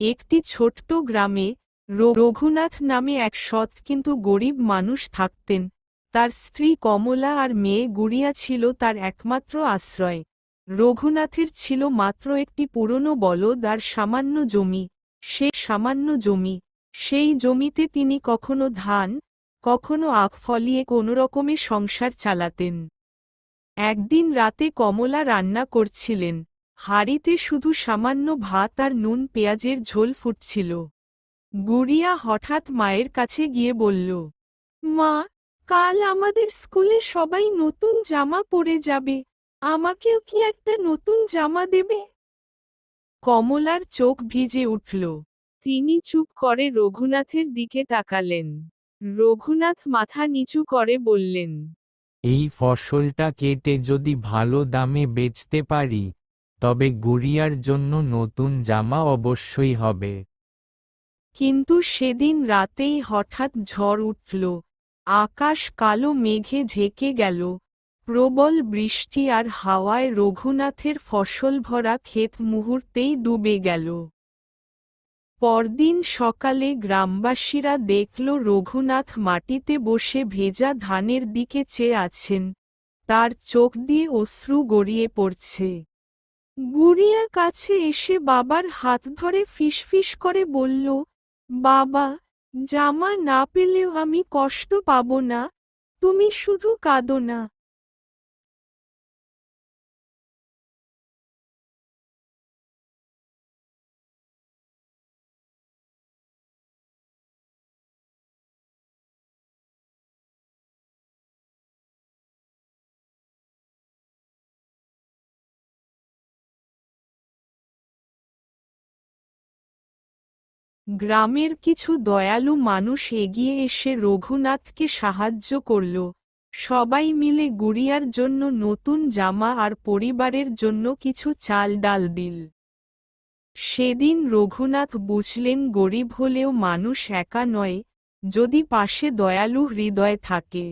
একটি ছোট্ট গ্রামে রঘুনাথ নামে এক সৎ কিন্তু গরিব মানুষ থাকতেন। তার স্ত্রী কমলা আর মেয়ে গুড়িয়া ছিল তার একমাত্র আশ্রয়। রঘুনাথের ছিল মাত্র একটি পুরনো বলদ আর সামান্য জমি। সেই জমিতে তিনি কখনো ধান, কখনো আখ ফলিয়ে কোনোরকমে সংসার চালাতেন। একদিন রাতে কমলা রান্না করছিলেন। হাঁড়িতে শুধু সামান্য ভাত আর নুন পেঁয়াজের ঝোল ফুটছিল। গুড়িয়া হঠাৎ মায়ের কাছে গিয়ে বলল, মা, কাল আমাদের স্কুলে সবাই নতুন জামা পরে যাবে, আমাকেও কি একটা নতুন জামা দেবে? কমলার চোখ ভিজে উঠল। তিনি চুপ করে রঘুনাথের দিকে তাকালেন। রঘুনাথ মাথা নিচু করে বললেন, এই ফসলটা কেটে যদি ভালো দামে বেচতে পারি, তবে গুড়িয়ার জন্য নতুন জামা অবশ্যই হবে। কিন্তু সেদিন রাতেই হঠাৎ ঝড় উঠল। আকাশ কালো মেঘে ঢেকে গেল। প্রবল বৃষ্টি আর হাওয়ায় রঘুনাথের ফসল ভরা ক্ষেত মুহূর্তেই ডুবে গেল। পরদিন সকালে গ্রামবাসীরা দেখল রঘুনাথ মাটিতে বসে ভেজা ধানের দিকে চেয়ে আছেন। তার চোখ দিয়ে অশ্রু গড়িয়ে পড়ছে। গুড়িয়া কাছে এসে বাবার হাত ধরে ফিসফিস করে বলল, বাবা, জামা না পেলেও আমি কষ্ট পাব না, তুমি শুধু কাঁদো না। গ্রামের কিছু দয়ালু মানুষ এগিয়ে এসে রঘুনাথকে সাহায্য করল। সবাই মিলে গুড়িয়ার জন্য নতুন জামা আর পরিবারের জন্য কিছু চাল ডাল দিল। সেদিন রঘুনাথ বুঝলেন গরিব হলেও মানুষ একা নয়, যদি পাশে দয়ালু হৃদয় থাকে।